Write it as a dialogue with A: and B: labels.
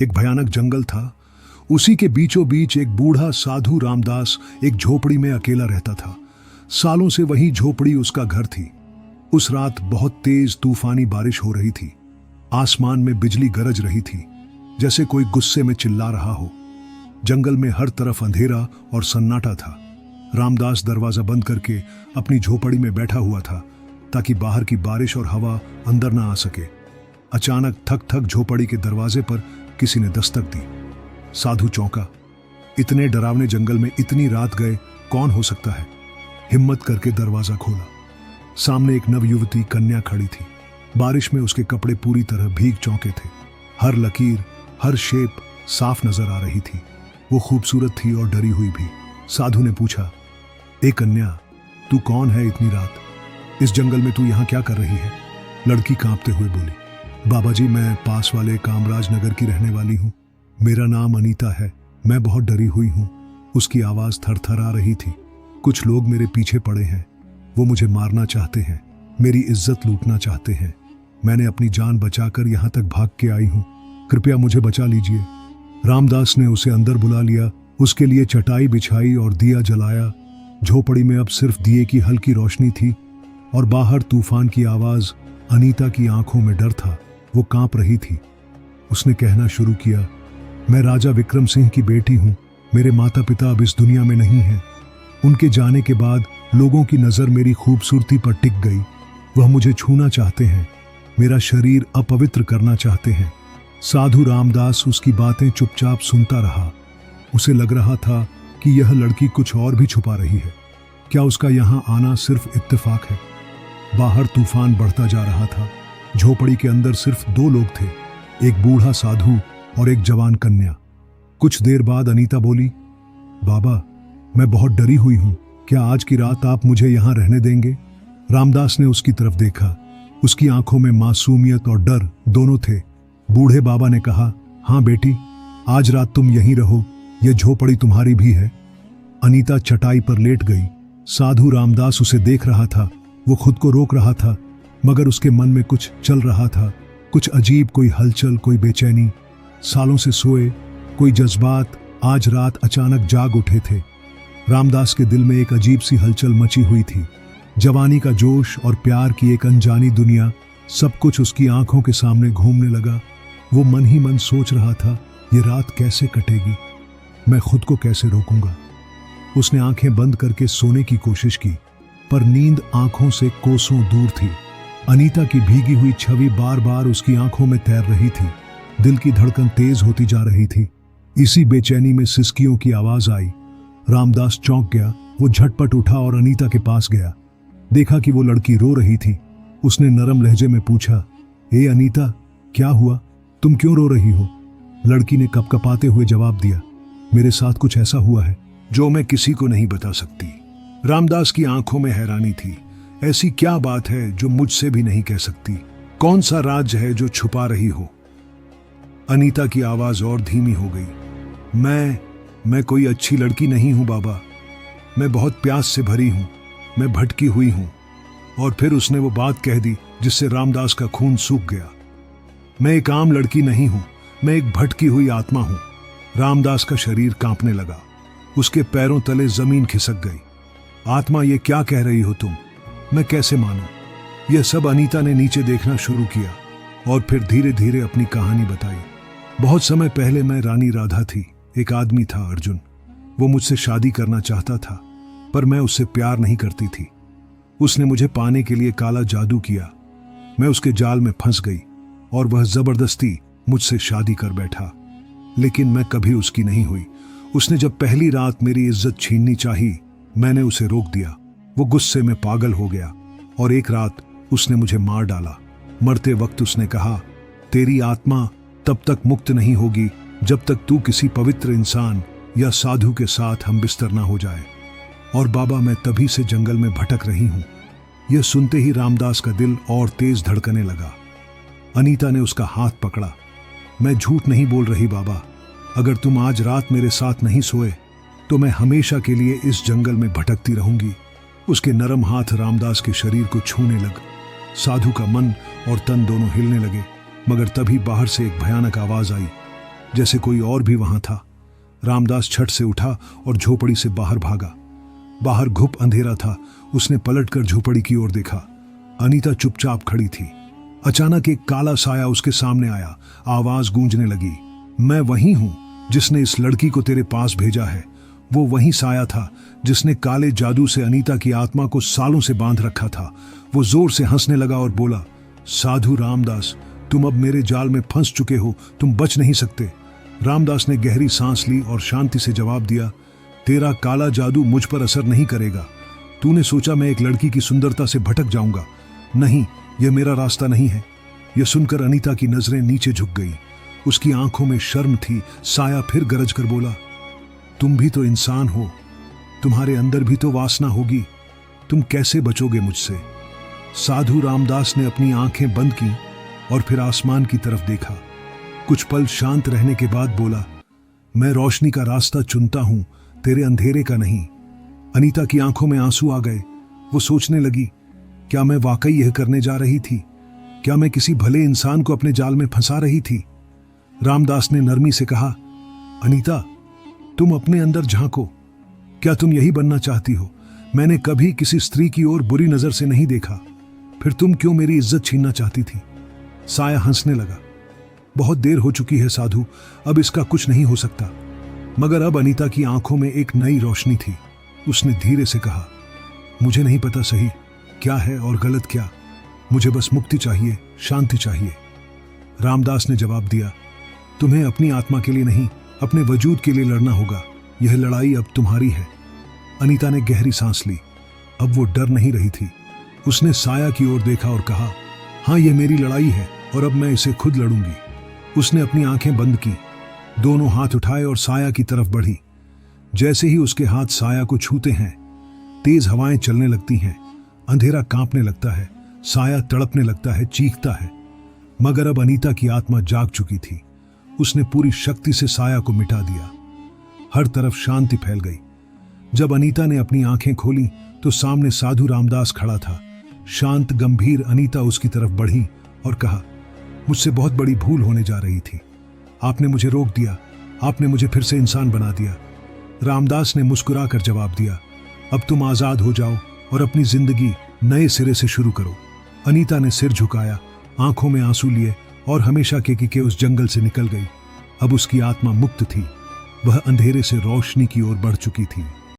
A: एक भयानक जंगल था। उसी के बीचों बीच एक बूढ़ा साधु रामदास एक झोपड़ी में अकेला रहता था। सालों से वही झोपड़ी उसका घर थी। उस रात बहुत तेज तूफानी बारिश हो रही थी। आसमान में बिजली गरज रही थी, जैसे कोई गुस्से में चिल्ला रहा हो। जंगल में हर तरफ अंधेरा और सन्नाटा था। रामदास दरवाजा बंद करके अपनी झोपड़ी में बैठा हुआ था, ताकि बाहर की बारिश और हवा अंदर ना आ सके। अचानक थक थक झोपड़ी के दरवाजे पर किसी ने दस्तक दी। साधु चौंका। इतने डरावने जंगल में इतनी रात गए कौन हो सकता है? हिम्मत करके दरवाजा खोला। सामने एक नवयुवती कन्या खड़ी थी। बारिश में उसके कपड़े पूरी तरह भीग चौंके थे। हर लकीर, हर शेप साफ नजर आ रही थी। वो खूबसूरत थी और डरी हुई भी। साधु ने पूछा, ए कन्या, तू कौन है इतनी रात? इस जंगल में तू यहाँ क्या कर रही है? लड़की कांपते हुए बोली, बाबा जी, मैं पास वाले कामराज नगर की रहने वाली हूँ। मेरा नाम अनीता है। मैं बहुत डरी हुई हूँ। उसकी आवाज थरथर आ रही थी। कुछ लोग मेरे पीछे पड़े हैं। वो मुझे मारना चाहते हैं, मेरी इज्जत लूटना चाहते हैं। मैंने अपनी जान बचाकर यहाँ तक भाग के आई हूँ। कृपया मुझे बचा लीजिए। रामदास ने उसे अंदर बुला लिया, उसके लिए चटाई बिछाई और दिया जलाया। झोपड़ी में अब सिर्फ दिए की हल्की रोशनी थी और बाहर तूफान की आवाज। अनीता की आंखों में डर था। वो कांप रही थी। उसने कहना शुरू किया, मैं राजा विक्रम सिंह की बेटी हूं। मेरे माता पिता अब इस दुनिया में नहीं हैं। उनके जाने के बाद लोगों की नजर मेरी खूबसूरती पर टिक गई। वह मुझे छूना चाहते हैं, मेरा शरीर अपवित्र करना चाहते हैं। साधु रामदास उसकी बातें चुपचाप सुनता रहा। उसे लग रहा था कि यह लड़की कुछ और भी छुपा रही है। क्या उसका यहाँ आना सिर्फ इत्तेफाक है? बाहर तूफान बढ़ता जा रहा था। झोपड़ी के अंदर सिर्फ दो लोग थे, एक बूढ़ा साधु और एक जवान कन्या। कुछ देर बाद अनीता बोली, बाबा, मैं बहुत डरी हुई हूं। क्या आज की रात आप मुझे यहाँ रहने देंगे? रामदास ने उसकी तरफ देखा। उसकी आंखों में मासूमियत और डर दोनों थे। बूढ़े बाबा ने कहा, हाँ बेटी, आज रात तुम यहीं रहो। यह झोपड़ी तुम्हारी भी है। अनीता चटाई पर लेट गई। साधु रामदास उसे देख रहा था। वो खुद को रोक रहा था, मगर उसके मन में कुछ चल रहा था। कुछ अजीब, कोई हलचल, कोई बेचैनी। सालों से सोए कोई जज्बात आज रात अचानक जाग उठे थे। रामदास के दिल में एक अजीब सी हलचल मची हुई थी। जवानी का जोश और प्यार की एक अनजानी दुनिया, सब कुछ उसकी आंखों के सामने घूमने लगा। वो मन ही मन सोच रहा था, ये रात कैसे कटेगी? मैं खुद को कैसे रोकूंगा? उसने आंखें बंद करके सोने की कोशिश की, पर नींद आंखों से कोसों दूर थी। अनीता की भीगी हुई छवि बार बार उसकी आंखों में तैर रही थी। दिल की धड़कन तेज होती जा रही थी। इसी बेचैनी में सिसकियों की आवाज आई। रामदास चौंक गया। वो झटपट उठा और अनीता के पास गया। देखा कि वो लड़की रो रही थी। उसने नरम लहजे में पूछा, ए अनीता, क्या हुआ? तुम क्यों रो रही हो? लड़की ने कपकपाते हुए जवाब दिया, मेरे साथ कुछ ऐसा हुआ है जो मैं किसी को नहीं बता सकती। रामदास की आंखों में हैरानी थी। ऐसी क्या बात है जो मुझसे भी नहीं कह सकती? कौन सा राज है जो छुपा रही हो? अनीता की आवाज और धीमी हो गई। मैं कोई अच्छी लड़की नहीं हूं बाबा। मैं बहुत प्यास से भरी हूं। मैं भटकी हुई हूं। और फिर उसने वो बात कह दी जिससे रामदास का खून सूख गया। मैं एक आम लड़की नहीं हूं। मैं एक भटकी हुई आत्मा हूं। रामदास का शरीर कांपने लगा। उसके पैरों तले जमीन खिसक गई। आत्मा, ये क्या कह रही हो तुम? मैं कैसे मानूं? यह सब अनीता ने नीचे देखना शुरू किया और फिर धीरे धीरे अपनी कहानी बताई। बहुत समय पहले मैं रानी राधा थी। एक आदमी था, अर्जुन। वो मुझसे शादी करना चाहता था, पर मैं उससे प्यार नहीं करती थी। उसने मुझे पाने के लिए काला जादू किया। मैं उसके जाल में फंस गई और वह जबरदस्ती मुझसे शादी कर बैठा। लेकिन मैं कभी उसकी नहीं हुई। उसने जब पहली रात मेरी इज्जत छीननी चाही, मैंने उसे रोक दिया। वो गुस्से में पागल हो गया और एक रात उसने मुझे मार डाला। मरते वक्त उसने कहा, तेरी आत्मा तब तक मुक्त नहीं होगी जब तक तू किसी पवित्र इंसान या साधु के साथ हम बिस्तर ना हो जाए। और बाबा, मैं तभी से जंगल में भटक रही हूं। यह सुनते ही रामदास का दिल और तेज धड़कने लगा। अनीता ने उसका हाथ पकड़ा। मैं झूठ नहीं बोल रही बाबा। अगर तुम आज रात मेरे साथ नहीं सोए तो मैं हमेशा के लिए इस जंगल में भटकती रहूंगी। उसके नरम हाथ रामदास के शरीर को छूने लग। साधु का मन और तन दोनों हिलने लगे, मगर तभी बाहर से एक भयानक आवाज आई, जैसे कोई और भी वहां था। रामदास झट से उठा और झोपड़ी से बाहर भागा। बाहर घुप अंधेरा था। उसने पलटकर झोपड़ी की ओर देखा। अनीता चुपचाप खड़ी थी। अचानक एक काला साया उसके सामने आया। आवाज गूंजने लगी, मैं वही हूं जिसने इस लड़की को तेरे पास भेजा है। वो वही साया था जिसने काले जादू से अनीता की आत्मा को सालों से बांध रखा था। वो जोर से हंसने लगा और बोला, साधु रामदास, तुम अब मेरे जाल में फंस चुके हो, तुम बच नहीं सकते। रामदास ने गहरी सांस ली और शांति से जवाब दिया, तेरा काला जादू मुझ पर असर नहीं करेगा। तूने सोचा मैं एक लड़की की सुंदरता से भटक जाऊंगा। नहीं, यह मेरा रास्ता नहीं है। यह सुनकर अनीता की नजरें नीचे झुक गई। उसकी आंखों में शर्म थी। साया फिर गरज कर बोला, तुम भी तो इंसान हो, तुम्हारे अंदर भी तो वासना होगी, तुम कैसे बचोगे मुझसे। साधु रामदास ने अपनी आंखें बंद की और फिर आसमान की तरफ देखा। कुछ पल शांत रहने के बाद बोला, मैं रोशनी का रास्ता चुनता हूं, तेरे अंधेरे का नहीं। अनीता की आंखों में आंसू आ गए। वो सोचने लगी, क्या मैं वाकई यह करने जा रही थी? क्या मैं किसी भले इंसान को अपने जाल में फंसा रही थी? रामदास ने नरमी से कहा, अनीता, तुम अपने अंदर झांको। क्या तुम यही बनना चाहती हो? मैंने कभी किसी स्त्री की ओर बुरी नजर से नहीं देखा, फिर तुम क्यों मेरी इज्जत छीनना चाहती थी? साया हंसने लगा। बहुत देर हो चुकी है साधु, अब इसका कुछ नहीं हो सकता। मगर अब अनीता की आंखों में एक नई रोशनी थी। उसने धीरे से कहा, मुझे नहीं पता सही क्या है और गलत क्या, मुझे बस मुक्ति चाहिए, शांति चाहिए। रामदास ने जवाब दिया, तुम्हें अपनी आत्मा के लिए नहीं, अपने वजूद के लिए लड़ना होगा। यह लड़ाई अब तुम्हारी है। अनीता ने गहरी सांस ली। अब वो डर नहीं रही थी। उसने साया की ओर देखा और कहा, हाँ, यह मेरी लड़ाई है और अब मैं इसे खुद लड़ूंगी। उसने अपनी आंखें बंद की, दोनों हाथ उठाए और साया की तरफ बढ़ी। जैसे ही उसके हाथ साया को छूते हैं, तेज हवाएं चलने लगती हैं, अंधेरा कांपने लगता है, साया तड़पने लगता है, चीखता है। मगर अब अनीता की आत्मा जाग चुकी थी। उसने पूरी शक्ति से साया को मिटा दिया। हर तरफ शांति फैल गई। जब अनीता ने अपनी आंखें खोली तो सामने साधु रामदास खड़ा था। शांत गंभीर। अनीता उसकी तरफ बढ़ी और कहा, मुझसे बहुत बड़ी भूल होने जा रही थी। आपने मुझे रोक दिया, आपने मुझे फिर से इंसान बना दिया। रामदास ने मुस्कुराकर जवाब दिया, अब तुम आजाद हो जाओ और अपनी जिंदगी नए सिरे से शुरू करो। अनीता ने सिर झुकाया, आंखों में आंसू लिए और हमेशा के उस जंगल से निकल गई। अब उसकी आत्मा मुक्त थी। वह अंधेरे से रोशनी की ओर बढ़ चुकी थी।